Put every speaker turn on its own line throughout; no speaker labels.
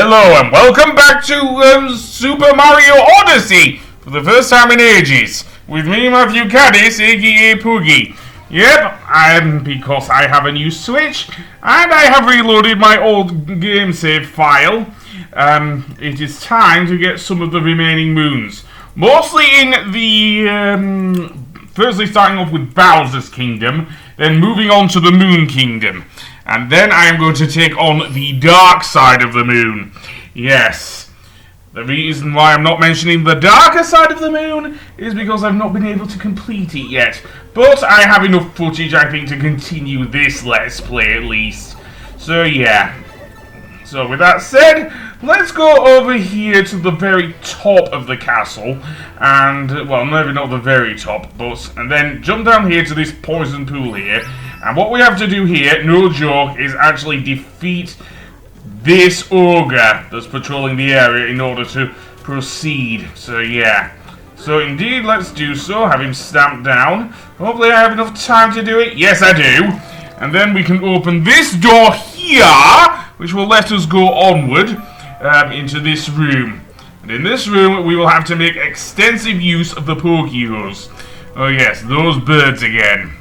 Hello and welcome back to Super Mario Odyssey for the first time in ages. With me, Matthew Caddis, aka Poogie. Yep, because I have a new Switch and I have reloaded my old game save file. It is time to get some of the remaining moons. Mostly in the, firstly starting off with Bowser's Kingdom, then moving on to the Moon Kingdom. And then I am going to take on the dark side of the moon. Yes. The reason why I'm not mentioning the darker side of the moon is because I've not been able to complete it yet. But I have enough footage, I think, to continue this Let's Play at least. So yeah. So with that said, let's go over here to the very top of the castle. And, well, maybe not the very top, and then jump down here to this poison pool here. And what we have to do here, no joke, is actually defeat this ogre that's patrolling the area in order to proceed. So yeah. So indeed, let's do so. Have him stamped down. Hopefully I have enough time to do it. Yes, I do. And then we can open this door here, which will let us go onward into this room. And in this room, we will have to make extensive use of the Pokios. Oh yes, those birds again.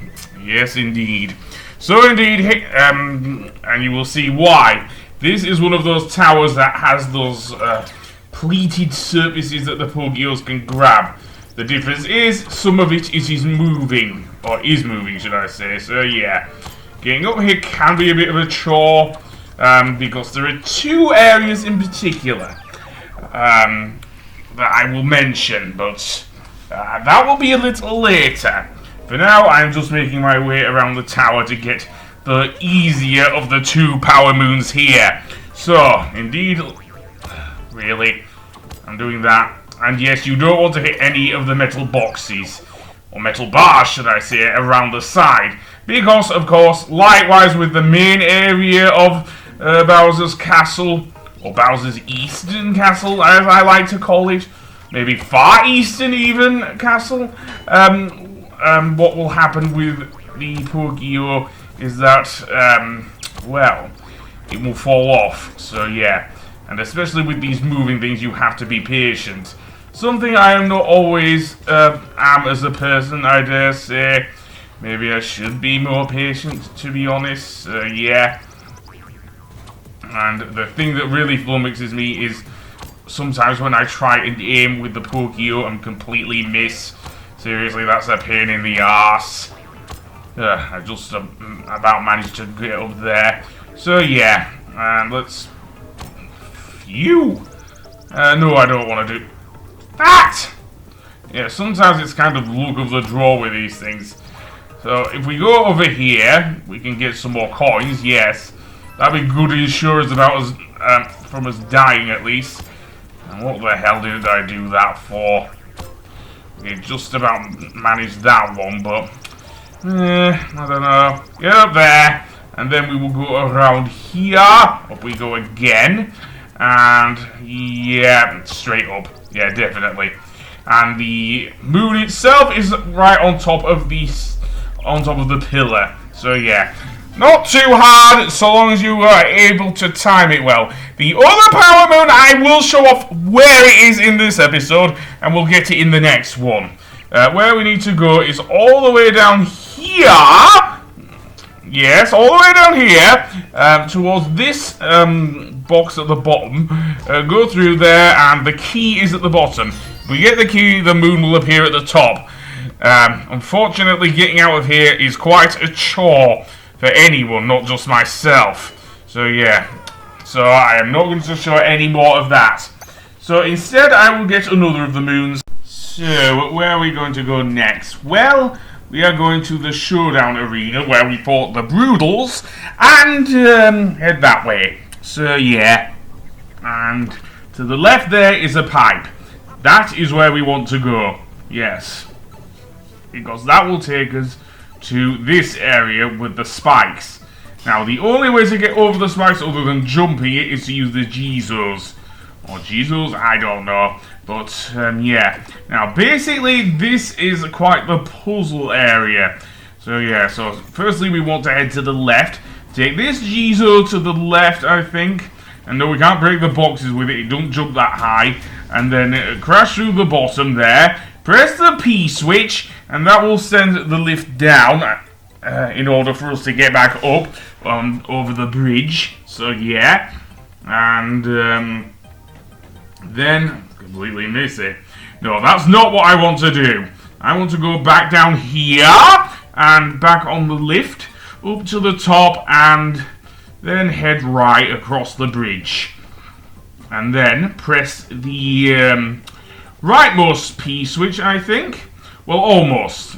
Yes, indeed. So indeed, and you will see why. This is one of those towers that has those pleated surfaces that the Pokios can grab. The difference is, some of it is moving, or is moving, should I say. So yeah, getting up here can be a bit of a chore, because there are two areas in particular that I will mention, but that will be a little later. For now, I'm just making my way around the tower to get the easier of the two power moons here. So, indeed, really, I'm doing that. And yes, you don't want to hit any of the metal boxes, or metal bars, should I say, around the side. Because, of course, likewise with the main area of Bowser's Castle, or Bowser's Eastern Castle, as I like to call it, maybe Far Eastern even Castle, what will happen with the Pokio is that, well, it will fall off. So yeah, and especially with these moving things, you have to be patient. Something I am not always am as a person, I dare say. Maybe I should be more patient, to be honest. Yeah. And the thing that really flummoxes me is sometimes when I try and aim with the Pokio and completely miss. Seriously, that's a pain in the arse. I just about managed to get up there. So yeah, and let's... Phew! No, I don't want to do that! Yeah, sometimes it's kind of luck of the draw with these things. So if we go over here, we can get some more coins, yes. That'd be good insurance about us, from us dying at least. And what the hell did I do that for? We just about managed that one, but I don't know. Get up there, and then we will go around here. Up we go again, and yeah, straight up. Yeah, definitely. And the moon itself is right on top of the pillar. So yeah, not too hard so long as you are able to time it well. The other power moon, I will show off where it is in this episode, and we'll get it in the next one. Where we need to go is all the way down here. Yes, all the way down here, towards this box at the bottom. Go through there, and the key is at the bottom. If we get the key, the moon will appear at the top. Unfortunately, getting out of here is quite a chore for anyone, not just myself. So yeah, so I am not going to show any more of that. So instead, I will get another of the moons. So, where are we going to go next? Well, we are going to the showdown arena where we fought the Broodals and head that way. So yeah, and to the left there is a pipe. That is where we want to go. Yes, because that will take us to this area with the spikes. Now, the only way to get over the spikes other than jumping it is to use the Jizos. Or Jizos, I don't know. But, yeah. Now, basically, this is quite the puzzle area. So, yeah. So, firstly, we want to head to the left. Take this Jizo to the left, I think. And no, we can't break the boxes with it. It don't jump that high. And then crash through the bottom there. Press the P switch, and that will send the lift down in order for us to get back up over the bridge. So yeah, and then completely miss it. No, that's not what I want to do. I want to go back down here and back on the lift up to the top, and then head right across the bridge, and then press the rightmost P switch, I think. Well, almost.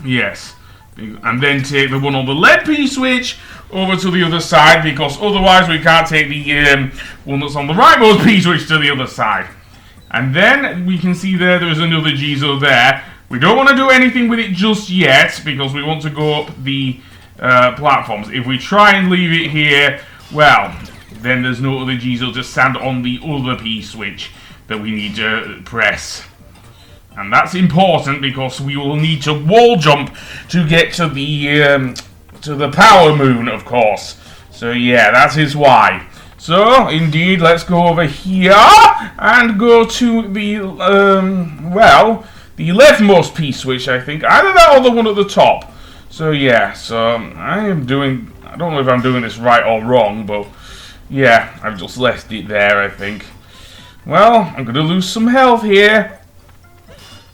Yes. And then take the one on the left P switch over to the other side, because otherwise we can't take the one that's on the rightmost P switch to the other side. And then we can see there's another Jizo there. We don't want to do anything with it just yet, because we want to go up the platforms. If we try and leave it here, well, then there's no other Jizo to stand on the other P switch that we need to press. And that's important, because we will need to wall jump to get to the power moon, of course. So yeah, that is why. So indeed, let's go over here and go to the the leftmost P switch, I think. Either that or the one at the top. So yeah, so I don't know if I'm doing this right or wrong, but yeah, I've just left it there, I think. Well, I'm gonna lose some health here.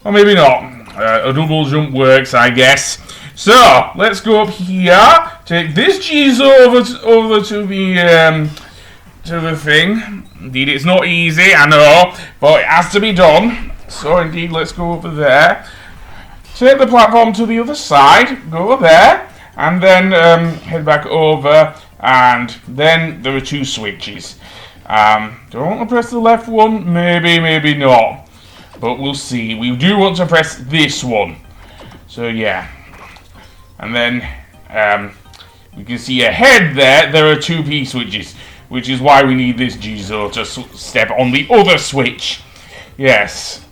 Or maybe not. A double jump works, I guess. So, let's go up here. Take this Jizo over to the thing. Indeed, it's not easy, I know, but it has to be done. So, indeed, let's go over there. Take the platform to the other side. Go there. And then head back over. And then there are two switches. Do I want to press the left one? Maybe, maybe not. But we'll see. We do want to press this one. So yeah. And then we can see ahead there are two P switches, which is why we need this Jizo to step on the other switch. Yes.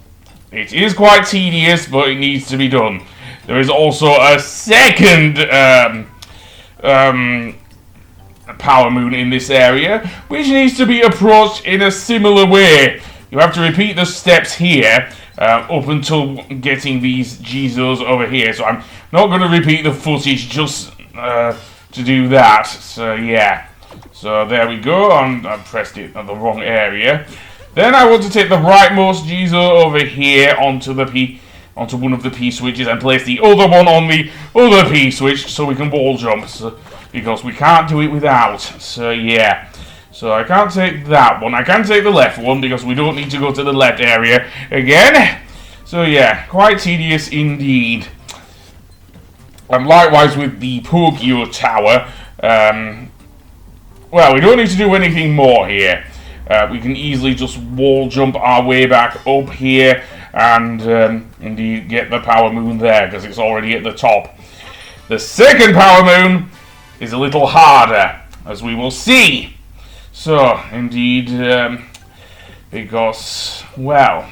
It is quite tedious, but it needs to be done. There is also a second power moon in this area, which needs to be approached in a similar way. You have to repeat the steps here up until getting these Jizos over here. So I'm not going to repeat the footage just to do that. So yeah. So there we go. I pressed it at the wrong area. Then I want to take the rightmost Jizo over here onto one of the P switches and place the other one on the other P switch so we can wall jump. Because we can't do it without. So yeah. So I can't take that one. I can take the left one because we don't need to go to the left area again. So yeah, quite tedious indeed. And likewise with the Pokio tower. Well, we don't need to do anything more here. We can easily just wall jump our way back up here and indeed get the power moon there because it's already at the top. The second power moon is a little harder, as we will see. So, indeed, because, well,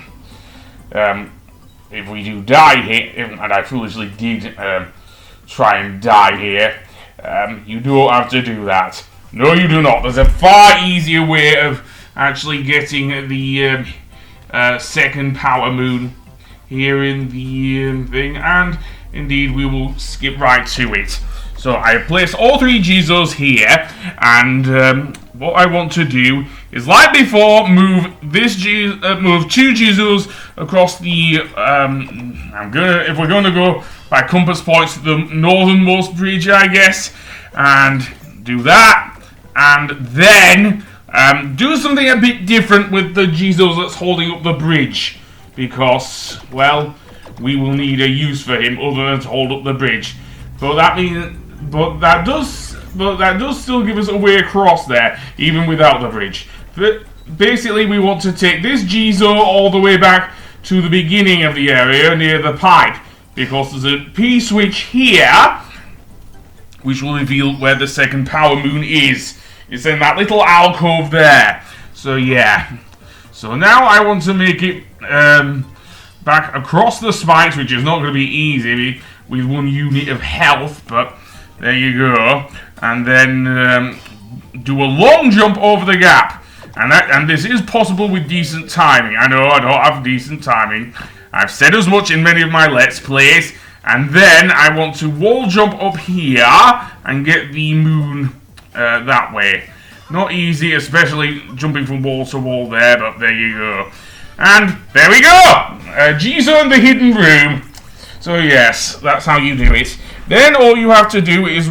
if we do die here, and I foolishly did try and die here, you don't have to do that. No, you do not. There's a far easier way of actually getting the second power moon here in the thing, and indeed we will skip right to it. So I have placed all three Jizos here, and what I want to do is, like before, move two Jizos across the. If we're gonna go by compass points to the northernmost bridge, I guess, and do that, and then do something a bit different with the Jizos that's holding up the bridge, because, well, we will need a use for him other than to hold up the bridge. But that does still give us a way across there, even without the bridge. But basically, we want to take this Jizo all the way back to the beginning of the area near the pipe, because there's a P switch here, which will reveal where the second power moon is. It's in that little alcove there. So yeah. So now I want to make it back across the spikes, which is not going to be easy with one unit of health, but there you go. And then do a long jump over the gap. And this is possible with decent timing. I know I don't have decent timing. I've said as much in many of my Let's Plays. And then I want to wall jump up here and get the moon that way. Not easy, especially jumping from wall to wall there, but there you go. And there we go! Jizo in the hidden room. So yes, that's how you do it. Then all you have to do is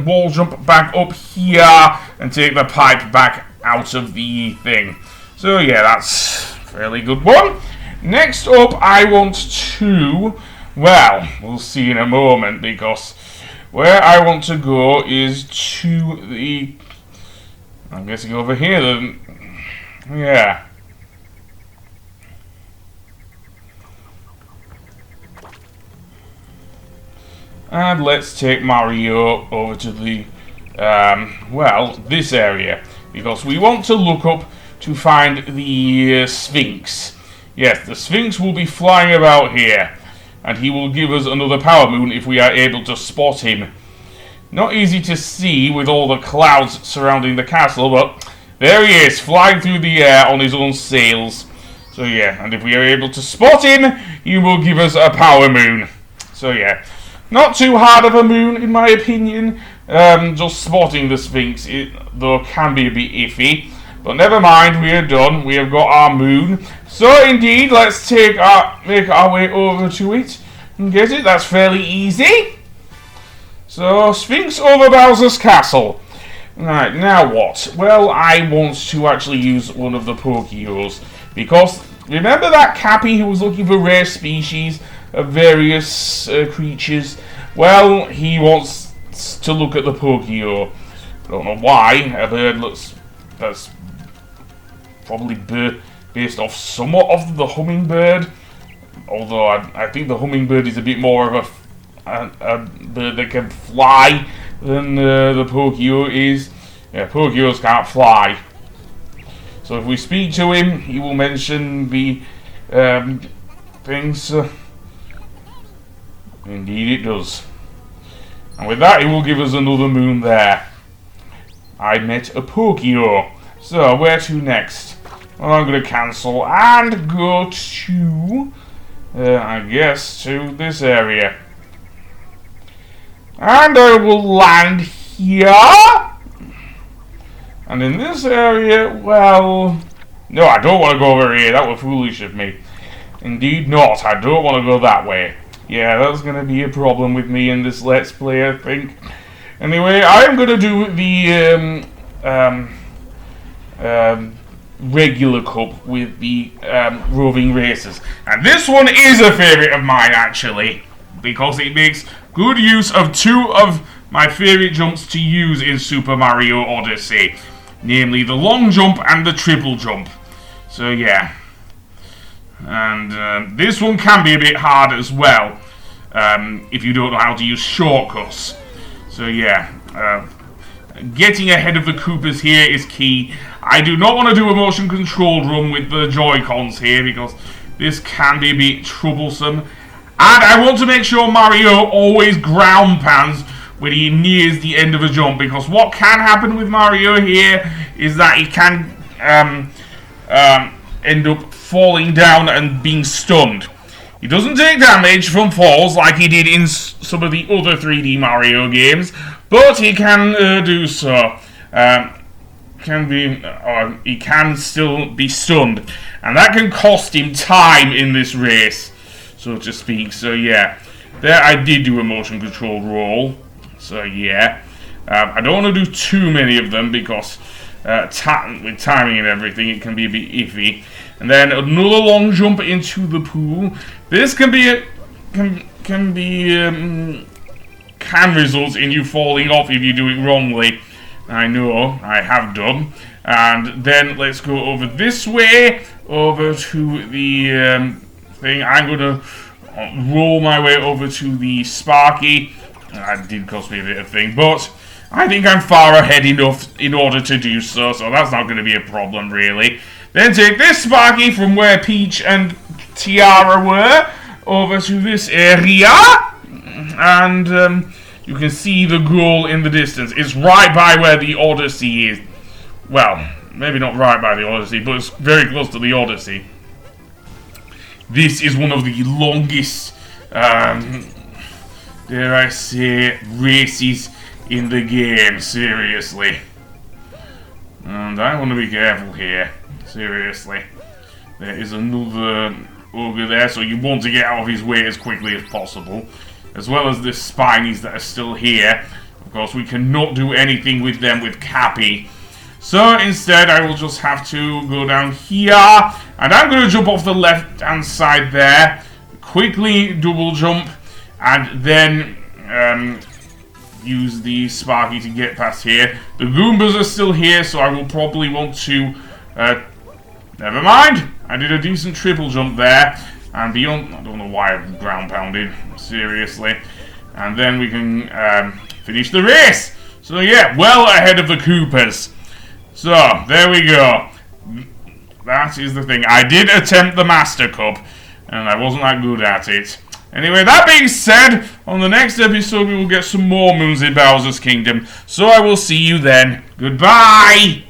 wall jump back up here and take the pipe back out of the thing. So yeah, that's a fairly good one. Next up, I want to, well, we'll see in a moment, because where I want to go is to the, I'm guessing over here then, yeah. And let's take Mario over to the, well, this area. Because we want to look up to find the Sphinx. Yes, the Sphinx will be flying about here. And he will give us another power moon if we are able to spot him. Not easy to see with all the clouds surrounding the castle, but there he is, flying through the air on his own sails. So yeah, and if we are able to spot him, he will give us a power moon. So yeah. Not too hard of a moon, in my opinion. Just spotting the Sphinx, though, can be a bit iffy. But never mind, we are done. We have got our moon. So, indeed, let's make our way over to it and get it. That's fairly easy. So, Sphinx over Bowser's Castle. Right, now what? Well, I want to actually use one of the Pokios. Because, remember that Cappy who was looking for rare species of various creatures? Well, he wants to look at the Pokio. I don't know why. A bird that's probably based off somewhat of the hummingbird. Although I think the hummingbird is a bit more of a bird that can fly than the Pokio is. Yeah, Pokios can't fly. So if we speak to him, he will mention the things. Indeed it does. And with that, it will give us another moon there. I met a Pokio. So, where to next? Well, I'm going to cancel and go to, I guess, to this area. And I will land here. And in this area, well, no, I don't want to go over here. That was foolish of me. Indeed not. I don't want to go that way. Yeah, that's going to be a problem with me in this Let's Play, I think. Anyway, I'm going to do the regular cup with the roving races. And this one is a favourite of mine, actually, because it makes good use of two of my favourite jumps to use in Super Mario Odyssey. Namely, the long jump and the triple jump. So, yeah. And this one can be a bit hard as well, if you don't know how to use shortcuts. So yeah, getting ahead of the Koopas here is key. I do not want to do a motion controlled run with the Joy-Cons here, because this can be a bit troublesome. And I want to make sure Mario always ground pounds when he nears the end of a jump, because what can happen with Mario here is that he can end up falling down and being stunned. He doesn't take damage from falls like he did in some of the other 3D Mario games, but he can do so. He can still be stunned, and that can cost him time in this race, so to speak. So yeah, there I did do a motion control roll. So yeah, I don't want to do too many of them because with timing and everything, it can be a bit iffy. And then another long jump into the pool. This can result in you falling off if you do it wrongly. I know, I have done. And then let's go over this way, over to the thing. I'm gonna roll my way over to the Sparky. That did cost me a bit of thing, but I think I'm far ahead enough in order to do so, so that's not going to be a problem, really. Then take this Sparky from where Peach and Tiara were over to this area, and You can see the goal in the distance. It's right by where the Odyssey is. Well, maybe not right by the Odyssey, but it's very close to the Odyssey. This is one of the longest, dare I say, races in the game, seriously. And I want to be careful here, seriously. There is another ogre there, so you want to get out of his way as quickly as possible. As well as the Spinies that are still here. Of course, we cannot do anything with them with Cappy. So instead, I will just have to go down here. And I'm going to jump off the left-hand side there. Quickly double jump. And then use the Sparky to get past here. The Goombas are still here, so I will probably want to... never mind. I did a decent triple jump there. And beyond... I don't know why I'm ground pounded. Seriously. And then we can finish the race. So yeah, well ahead of the Koopas. So, there we go. That is the thing. I did attempt the Master Cup, and I wasn't that good at it. Anyway, that being said, on the next episode we will get some more moons in Bowser's Kingdom. So I will see you then. Goodbye!